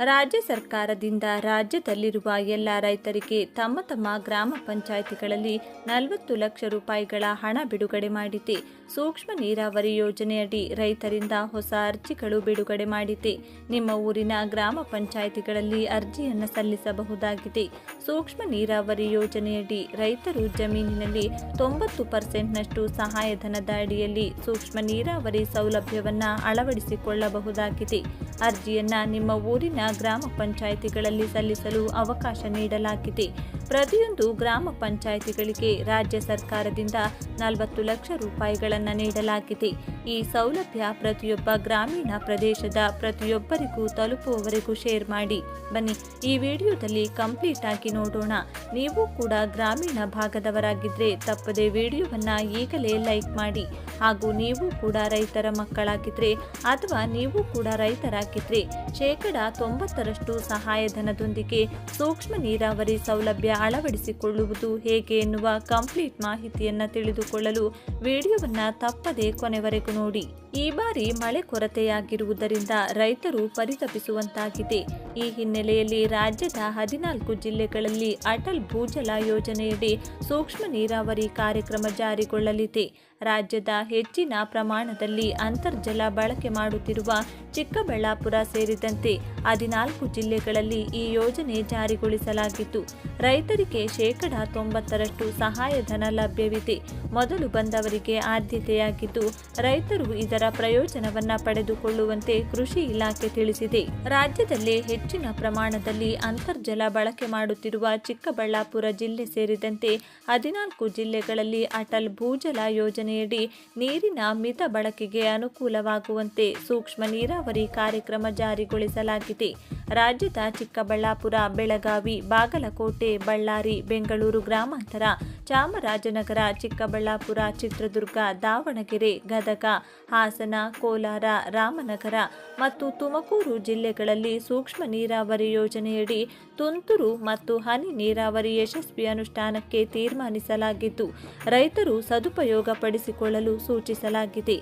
ರಾಜ್ಯ ಸರ್ಕಾರದಿಂದ ರಾಜ್ಯದಲ್ಲಿರುವ ಎಲ್ಲ ರೈತರಿಗೆ ತಮ್ಮ ತಮ್ಮ ಗ್ರಾಮ ಪಂಚಾಯಿತಿಗಳಲ್ಲಿ 40 ಲಕ್ಷ ರೂಪಾಯಿಗಳ ಹಣ ಬಿಡುಗಡೆ ಮಾಡಿದೆ. ಸೂಕ್ಷ್ಮ ನೀರಾವರಿ ಯೋಜನೆಯಡಿ ರೈತರಿಂದ ಹೊಸ ಅರ್ಜಿಗಳು ಬಿಡುಗಡೆ ಮಾಡಿದೆ. ನಿಮ್ಮ ಊರಿನ ಗ್ರಾಮ ಪಂಚಾಯಿತಿಗಳಲ್ಲಿ ಅರ್ಜಿಯನ್ನು ಸಲ್ಲಿಸಬಹುದಾಗಿದೆ. ಸೂಕ್ಷ್ಮ ನೀರಾವರಿ ಯೋಜನೆಯಡಿ ರೈತರು ಜಮೀನಿನಲ್ಲಿ 90% ಸಹಾಯಧನದ ಅಡಿಯಲ್ಲಿ ಸೂಕ್ಷ್ಮ ನೀರಾವರಿ ಸೌಲಭ್ಯವನ್ನು ಅಳವಡಿಸಿಕೊಳ್ಳಬಹುದಾಗಿದೆ. ಅರ್ಜಿಯನ್ನ ನಿಮ್ಮ ಊರಿನ ಗ್ರಾಮ ಪಂಚಾಯಿತಿಗಳಲ್ಲಿ ಸಲ್ಲಿಸಲು ಅವಕಾಶ ನೀಡಲಾಗಿದೆ. ಪ್ರತಿಯೊಂದು ಗ್ರಾಮ ಪಂಚಾಯಿತಿಗಳಿಗೆ ರಾಜ್ಯ ಸರ್ಕಾರದಿಂದ 40 ಲಕ್ಷ ರೂಪಾಯಿಗಳನ್ನು ನೀಡಲಾಗಿದೆ. ಈ ಸೌಲಭ್ಯ ಪ್ರತಿಯೊಬ್ಬ ಗ್ರಾಮೀಣ ಪ್ರದೇಶದ ಪ್ರತಿಯೊಬ್ಬರಿಗೂ ತಲುಪುವವರೆಗೂ ಶೇರ್ ಮಾಡಿ. ಬನ್ನಿ ಈ ವಿಡಿಯೋದಲ್ಲಿ ಕಂಪ್ಲೀಟ್ ಆಗಿ ನೋಡೋಣ. ನೀವು ಕೂಡ ಗ್ರಾಮೀಣ ಭಾಗದವರಾಗಿದ್ದರೆ ತಪ್ಪದೆ ವಿಡಿಯೋವನ್ನು ಈಗಲೇ ಲೈಕ್ ಮಾಡಿ. ಹಾಗೂ ನೀವು ಕೂಡ ರೈತರ ಮಕ್ಕಳಾಗಿದ್ದರೆ ಅಥವಾ ನೀವು ಕೂಡ ರೈತರಾಗಿದ್ದರೆ 90% ಸಹಾಯಧನದೊಂದಿಗೆ ಸೂಕ್ಷ್ಮ ನೀರಾವರಿ ಸೌಲಭ್ಯ ಅಳವಡಿಸಿಕೊಳ್ಳುವುದು ಹೇಗೆ ಎನ್ನುವ ಕಂಪ್ಲೀಟ್ ಮಾಹಿತಿಯನ್ನು ತಿಳಿದುಕೊಳ್ಳಲು ವಿಡಿಯೋವನ್ನು ತಪ್ಪದೆ ಕೊನೆವರೆಗೂ ನೋಡಿ. ಈ ಬಾರಿ ಮಳೆ ಕೊರತೆಯಾಗಿರುವುದರಿಂದ ರೈತರು ಪರಿತಪಿಸುವಂತಾಗಿದೆ. ಈ ಹಿನ್ನೆಲೆಯಲ್ಲಿ ರಾಜ್ಯದ 14 ಜಿಲ್ಲೆಗಳಲ್ಲಿ ಅಟಲ್ ಭೂಜಲ ಯೋಜನೆಯಡಿ ಸೂಕ್ಷ್ಮ ನೀರಾವರಿ ಕಾರ್ಯಕ್ರಮ ಜಾರಿಗೊಳ್ಳಲಿದೆ. ರಾಜ್ಯದ ಹೆಚ್ಚಿನ ಪ್ರಮಾಣದಲ್ಲಿ ಅಂತರ್ಜಲ ಬಳಕೆ ಮಾಡುತ್ತಿರುವ ಚಿಕ್ಕಬಳ್ಳಾಪುರ ಸೇರಿದಂತೆ 14 ಜಿಲ್ಲೆಗಳಲ್ಲಿ ಈ ಯೋಜನೆ ಜಾರಿಗೊಳಿಸಲಾಗಿದ್ದು, ರೈತರಿಗೆ 90% ಸಹಾಯಧನ ಲಭ್ಯವಿದೆ. ಮೊದಲು ಬಂದವರಿಗೆ ಆದ್ಯತೆಯಾಗಿದ್ದು, ರೈತರು ಇದರ ಪ್ರಯೋಜನವನ್ನು ಪಡೆದುಕೊಳ್ಳುವಂತೆ ಕೃಷಿ ಇಲಾಖೆ ತಿಳಿಸಿದೆ. ರಾಜ್ಯದಲ್ಲಿ ಹೆಚ್ಚಿನ ಪ್ರಮಾಣದಲ್ಲಿ ಅಂತರ್ಜಲ ಬಳಕೆ ಮಾಡುತ್ತಿರುವ ಚಿಕ್ಕಬಳ್ಳಾಪುರ ಜಿಲ್ಲೆ ಸೇರಿದಂತೆ 14 ಜಿಲ್ಲೆಗಳಲ್ಲಿ ಅಟಲ್ ಭೂಜಲ ಯೋಜನೆಯಡಿ ನೀರಿನ ಮಿತ ಬಳಕೆಗೆ ಅನುಕೂಲವಾಗುವಂತೆ ಸೂಕ್ಷ್ಮ ನೀರಾವರಿ ಕಾರ್ಯಕ್ರಮ ಜಾರಿಗೊಳಿಸಲಾಗಿದೆ. ರಾಜ್ಯದ ಚಿಕ್ಕಬಳ್ಳಾಪುರ, ಬೆಳಗಾವಿ, ಬಾಗಲಕೋಟೆ, ಬಳ್ಳಾರಿ, ಬೆಂಗಳೂರು ಗ್ರಾಮಾಂತರ, ಚಾಮರಾಜನಗರ, ಚಿಕ್ಕಬಳ್ಳಾಪುರ, ಚಿತ್ರದುರ್ಗ, ದಾವಣಗೆರೆ, ಗದಗ, ಹಾಸನ, ಕೋಲಾರ, ರಾಮನಗರ ಮತ್ತು ತುಮಕೂರು ಜಿಲ್ಲೆಗಳಲ್ಲಿ ಸೂಕ್ಷ್ಮ ನೀರಾವರಿ ಯೋಜನೆಯಡಿ ತುಂತುರು ಮತ್ತು ಹನಿ ನೀರಾವರಿ ಯಶಸ್ವಿ ಅನುಷ್ಠಾನಕ್ಕೆ ತೀರ್ಮಾನಿಸಲಾಗಿದ್ದು, ರೈತರು ಸದುಪಯೋಗಪಡಿಸಿಕೊಳ್ಳಲು ಸೂಚಿಸಲಾಗಿದೆ.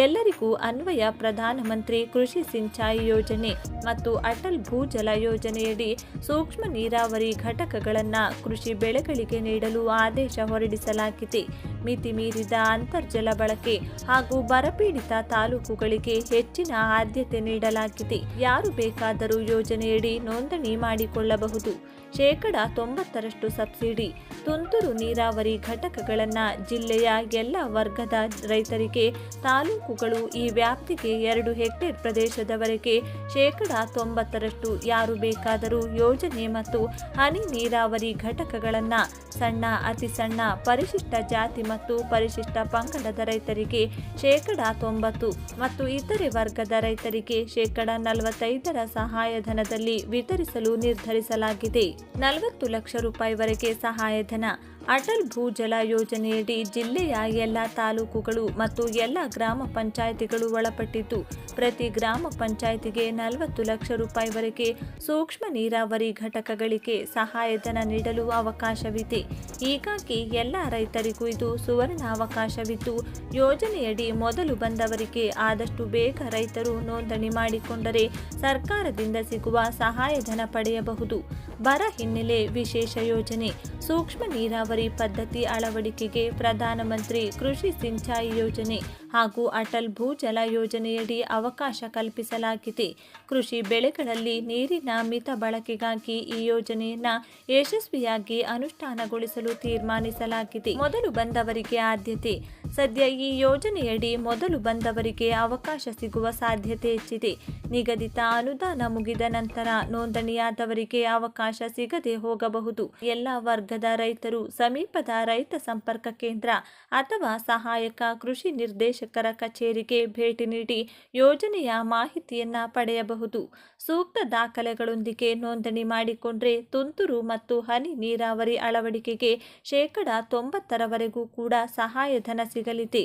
ಎಲ್ಲರಿಗೂ ಅನ್ವಯ ಪ್ರಧಾನಮಂತ್ರಿ ಕೃಷಿ ಸಿಂಚಾಯಿ ಯೋಜನೆ ಮತ್ತು ಅಟಲ್ ಭೂಜಲ ಯೋಜನೆಯಡಿ ಸೂಕ್ಷ್ಮ ನೀರಾವರಿ ಘಟಕಗಳನ್ನು ಕೃಷಿ ಬೆಳೆಗಳಿಗೆ ನೀಡಲು ಆದೇಶ ಹೊರಡಿಸಲಾಗಿದೆ. ಮಿತಿ ಮೀರಿದ ಅಂತರ್ಜಲ ಬಳಕೆ ಹಾಗೂ ಬರಪೀಡಿತ ತಾಲೂಕುಗಳಿಗೆ ಹೆಚ್ಚಿನ ಆದ್ಯತೆ ನೀಡಲಾಗಿದೆ. ಯಾರು ಬೇಕಾದರೂ ಯೋಜನೆಯಡಿ ನೋಂದಣಿ ಮಾಡಿಕೊಳ್ಳಬಹುದು. 90% ಸಬ್ಸಿಡಿ. ತುಂತುರು ನೀರಾವರಿ ಘಟಕಗಳನ್ನು ಜಿಲ್ಲೆಯ ಎಲ್ಲ ವರ್ಗದ ರೈತರಿಗೆ, ತಾಲೂಕುಗಳು ಈ ವ್ಯಾಪ್ತಿಗೆ 2 ಹೆಕ್ಟೇರ್ ಪ್ರದೇಶದವರೆಗೆ 90% ಯಾರು ಬೇಕಾದರೂ ಯೋಜನೆ ಮತ್ತು ಹನಿ ನೀರಾವರಿ ಘಟಕಗಳನ್ನು ಸಣ್ಣ, ಅತಿ ಸಣ್ಣ, ಪರಿಶಿಷ್ಟ ಜಾತಿ ಮತ್ತು ಪರಿಶಿಷ್ಟ ಪಂಗಡದ ರೈತರಿಗೆ 90% ಮತ್ತು ಇತರೆ ವರ್ಗದ ರೈತರಿಗೆ 45% ಸಹಾಯಧನದಲ್ಲಿ ವಿತರಿಸಲು ನಿರ್ಧರಿಸಲಾಗಿದೆ. 40 ಲಕ್ಷ ರೂಪಾಯಿವರೆಗೆ ಸಹಾಯಧನ. ಅಟಲ್ ಭೂಜಲ ಯೋಜನೆಯಡಿ ಜಿಲ್ಲೆಯ ಎಲ್ಲ ತಾಲೂಕುಗಳು ಮತ್ತು ಎಲ್ಲ ಗ್ರಾಮ ಪಂಚಾಯಿತಿಗಳು ಒಳಪಟ್ಟಿದ್ದು, ಪ್ರತಿ ಗ್ರಾಮ ಪಂಚಾಯಿತಿಗೆ 40 ಲಕ್ಷ ರೂಪಾಯಿವರೆಗೆ ಸೂಕ್ಷ್ಮ ನೀರಾವರಿ ಘಟಕಗಳಿಗೆ ಸಹಾಯಧನ ನೀಡಲು ಅವಕಾಶವಿದೆ. ಹೀಗಾಗಿ ಎಲ್ಲ ರೈತರಿಗೂ ಇದು ಸುವರ್ಣ ಅವಕಾಶವಿದ್ದು, ಯೋಜನೆಯಡಿ ಮೊದಲು ಬಂದವರಿಗೆ ಆದಷ್ಟು ಬೇಗ ರೈತರು ನೋಂದಣಿ ಮಾಡಿಕೊಂಡರೆ ಸರ್ಕಾರದಿಂದ ಸಿಗುವ ಸಹಾಯಧನ ಪಡೆಯಬಹುದು. ಬರ ಹಿನ್ನೆಲೆ ವಿಶೇಷ ಯೋಜನೆ. ಸೂಕ್ಷ್ಮ ನೀರಾವರಿ ಪದ್ಧತಿ ಅಳವಡಿಕೆಗೆ ಪ್ರಧಾನಮಂತ್ರಿ ಕೃಷಿ ಸಿಂಚಾಯಿ ಯೋಜನೆ ಹಾಗೂ ಅಟಲ್ ಭೂಜಲ ಯೋಜನೆಯಡಿ ಅವಕಾಶ ಕಲ್ಪಿಸಲಾಗಿದೆ. ಕೃಷಿ ಬೆಳೆಗಳಲ್ಲಿ ನೀರಿನ ಮಿತ ಬಳಕೆಗಾಗಿ ಈ ಯೋಜನೆಯನ್ನು ಯಶಸ್ವಿಯಾಗಿ ಅನುಷ್ಠಾನಗೊಳಿಸಲು ತೀರ್ಮಾನಿಸಲಾಗಿದೆ. ಮೊದಲು ಬಂದವರಿಗೆ ಆದ್ಯತೆ. ಸದ್ಯ ಈ ಯೋಜನೆಯಡಿ ಮೊದಲು ಬಂದವರಿಗೆ ಅವಕಾಶ ಸಿಗುವ ಸಾಧ್ಯತೆ ಹೆಚ್ಚಿದೆ. ನಿಗದಿತ ಅನುದಾನ ಮುಗಿದ ನಂತರ ನೋಂದಣಿಯಾದವರಿಗೆ ಅವಕಾಶ ಸಿಗದೆ ಹೋಗಬಹುದು. ಎಲ್ಲ ವರ್ಗದ ರೈತರು ಸಮೀಪದ ರೈತ ಸಂಪರ್ಕ ಕೇಂದ್ರ ಅಥವಾ ಸಹಾಯಕ ಕೃಷಿ ನಿರ್ದೇಶಕರ ಕಚೇರಿಗೆ ಭೇಟಿ ನೀಡಿ ಯೋಜನೆಯ ಮಾಹಿತಿಯನ್ನ ಪಡೆಯಬಹುದು. ಸೂಕ್ತ ದಾಖಲೆಗಳೊಂದಿಗೆ ನೋಂದಣಿ ಮಾಡಿಕೊಂಡ್ರೆ ತುಂತುರು ಮತ್ತು ಹನಿ ನೀರಾವರಿ ಅಳವಡಿಕೆಗೆ 90%ರವರೆಗೂ ಕೂಡ ಸಹಾಯಧನ ಸಿಗಲಿದೆ.